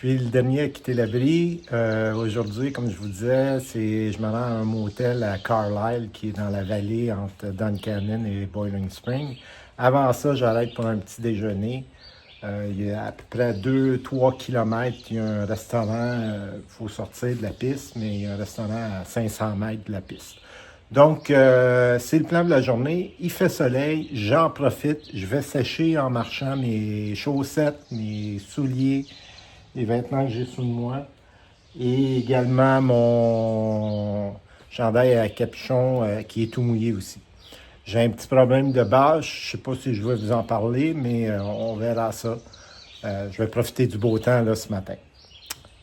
suis le dernier à quitter l'abri. Aujourd'hui, comme je vous disais, je me rends à un motel à Carlisle qui est dans la vallée entre Duncannon et Boiling Spring. Avant ça, j'arrête pour un petit déjeuner. Il y a à peu près 2-3 km, il y a un restaurant, il faut sortir de la piste, mais il y a un restaurant à 500 mètres de la piste. Donc, c'est le plan de la journée. Il fait soleil, j'en profite. Je vais sécher en marchant mes chaussettes, mes souliers, les vêtements que j'ai sous moi et également mon chandail à capuchon qui est tout mouillé aussi. J'ai un petit problème de bâche. Je ne sais pas si je vais vous en parler, mais on verra ça. Je vais profiter du beau temps là, ce matin.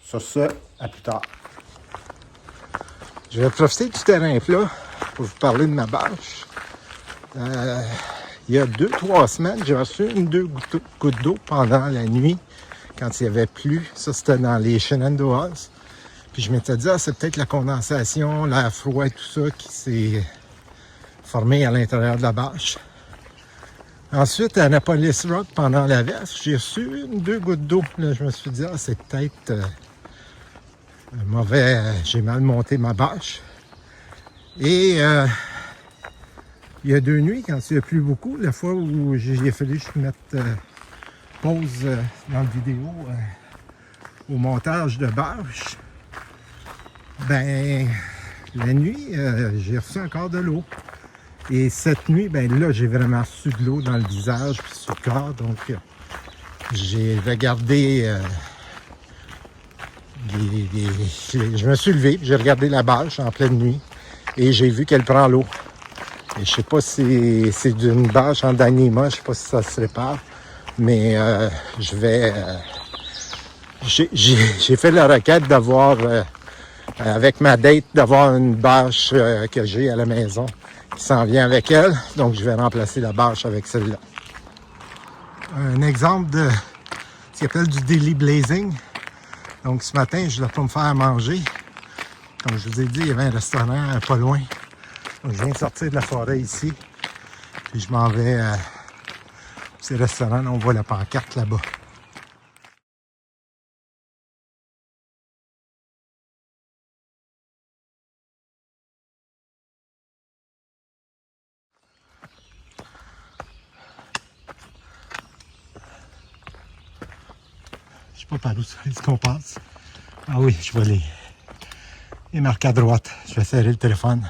Sur ce, à plus tard. Je vais profiter du terrain plat pour vous parler de ma bâche. Il y a 2-3 semaines, j'ai reçu 1-2 gouttes d'eau pendant la nuit quand il y avait plu. Ça, c'était dans les Shenandoahs. Puis je m'étais dit, c'est peut-être la condensation, l'air froid et tout ça qui s'est formé à l'intérieur de la bâche. Ensuite, à Annapolis Rock, pendant la verse, j'ai reçu 1-2 gouttes d'eau. Là, je me suis dit, c'est peut-être mauvais, j'ai mal monté ma bâche. Et il y a 2 nuits, quand il n'y a plu beaucoup, la fois où j'ai fallu que je mette pause dans la vidéo au montage de bâche, ben la nuit, j'ai reçu encore de l'eau. Et cette nuit, ben là, j'ai vraiment reçu de l'eau dans le visage puis sur le corps. Donc, j'ai regardé... je me suis levé, j'ai regardé la bâche en pleine nuit et j'ai vu qu'elle prend l'eau. Et je sais pas si c'est d'une bâche en Dyneema, je sais pas si ça se répare, mais je vais... j'ai fait la requête d'avoir, avec ma date, d'avoir une bâche que j'ai à la maison qui s'en vient avec elle. Donc, je vais remplacer la bâche avec celle-là. Un exemple de ce qu'on appelle du daily blazing. Donc, ce matin, je dois pas me faire manger. Comme je vous ai dit, il y avait un restaurant pas loin. Donc, je viens de sortir de la forêt ici. Puis, je m'en vais au ces restaurants. On voit la pancarte là-bas. Je sais pas par où est-ce qu'on passe. Ah oui, je vois les marques à droite. Je vais serrer le téléphone.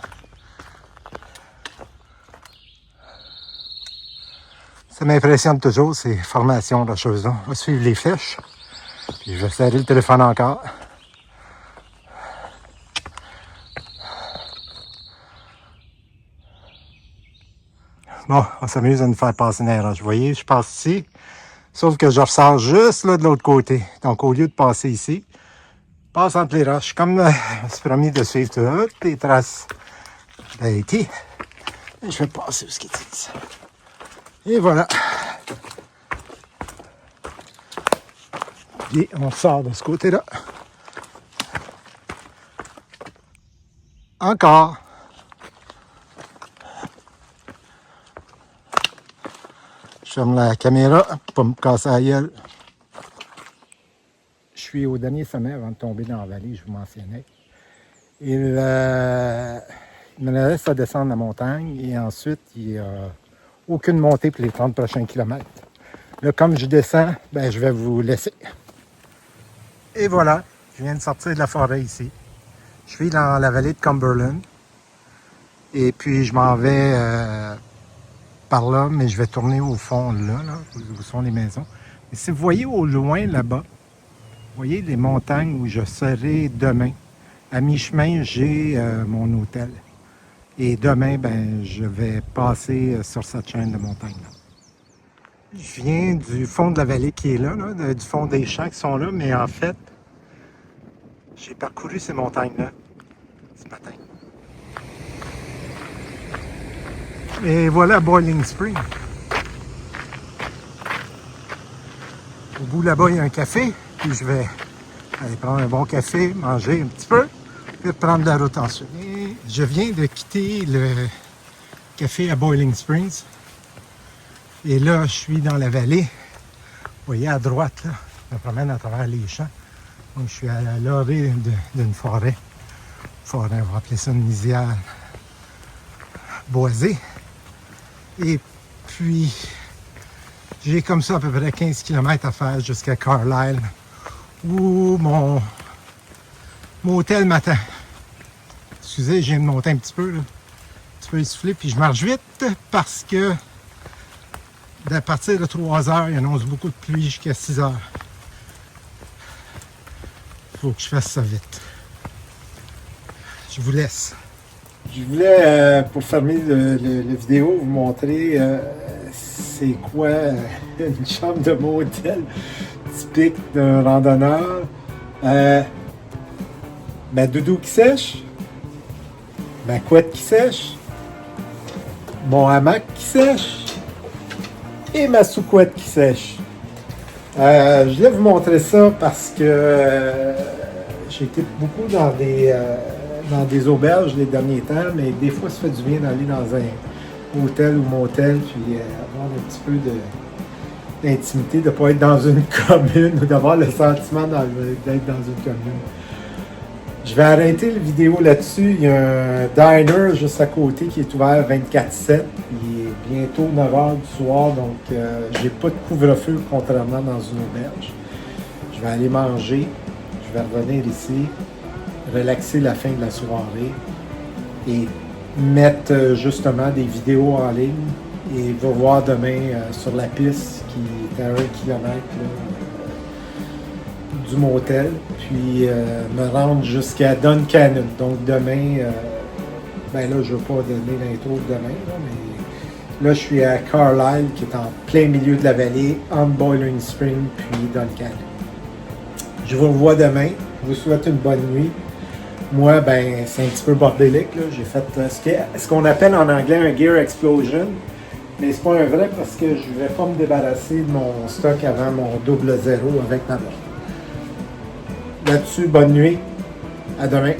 Ça m'impressionne toujours, ces formations rocheuses-là. On va suivre les flèches. Puis je vais serrer le téléphone encore. Bon, on s'amuse à nous faire passer une erreur. Vous voyez, je passe ici. Sauf que je ressors juste là de l'autre côté. Donc, au lieu de passer ici, je passe entre les roches. Comme je me suis promis de suivre toutes les traces d'Haïti. Et je vais passer où ce qu'ils disent. Et voilà. Et on sort de ce côté-là. Encore. Je ferme la caméra pour pas me casser la gueule. Je suis au dernier sommet avant de tomber dans la vallée, je vous mentionnais. Il me reste à descendre la montagne et ensuite, il n'y a aucune montée pour les 30 prochains kilomètres. Là, comme je descends, ben, je vais vous laisser. Et voilà, je viens de sortir de la forêt ici. Je suis dans la vallée de Cumberland. Et puis, je m'en vais par là, mais je vais tourner au fond là, où sont les maisons. Et si vous voyez au loin là-bas, vous voyez les montagnes où je serai demain. À mi-chemin, j'ai mon hôtel. Et demain, ben, je vais passer sur cette chaîne de montagnes-là. Je viens du fond de la vallée qui est là, du fond des champs qui sont là, mais en fait, j'ai parcouru ces montagnes-là ce matin. Et voilà Boiling Spring. Au bout là-bas, il y a un café. Puis je vais aller prendre un bon café, manger un petit peu, puis reprendre la route ensuite. Et je viens de quitter le café à Boiling Springs. Et là, je suis dans la vallée. Vous voyez à droite, là, je me promène à travers les champs. Donc, je suis à l'orée d'une forêt. Forêt, on va appeler ça une lisière boisée. Et puis, j'ai comme ça à peu près 15 km à faire jusqu'à Carlisle, où mon hôtel m'attend. Excusez, je viens de monter un petit peu, là. Un petit peu essoufflé, puis je marche vite parce que à partir de 3 heures, il annonce beaucoup de pluie jusqu'à 6 heures. Il faut que je fasse ça vite. Je vous laisse. Je voulais, pour fermer la vidéo, vous montrer c'est quoi une chambre de motel typique d'un randonneur. Ma doudou qui sèche, ma couette qui sèche, mon hamac qui sèche et ma sous-couette qui sèche. Je voulais vous montrer ça parce que j'ai été beaucoup dans des auberges les derniers temps, mais des fois, ça fait du bien d'aller dans un hôtel ou motel, puis avoir un petit peu d'intimité, de ne pas être dans une commune ou d'avoir le sentiment d'être dans une commune. Je vais arrêter la vidéo là-dessus. Il y a un diner juste à côté qui est ouvert 24/7. Il est bientôt 9 h du soir, donc j'ai pas de couvre-feu contrairement dans une auberge. Je vais aller manger, je vais revenir ici, relaxer la fin de la soirée et mettre justement des vidéos en ligne et vous voir demain sur la piste qui est à 1 km du motel, puis me rendre jusqu'à Duncannon. Donc demain, ben là je ne veux pas donner l'intro de demain, là, mais là je suis à Carlisle qui est en plein milieu de la vallée, entre Boiling Spring puis Duncannon. Je vous revois demain, je vous souhaite une bonne nuit. Moi, ben c'est un petit peu bordélique, là. J'ai fait ce qu'on appelle en anglais un gear explosion, mais c'est pas un vrai parce que je ne vais pas me débarrasser de mon stock avant mon double zéro avec ma blonde. Là-dessus, bonne nuit. À demain.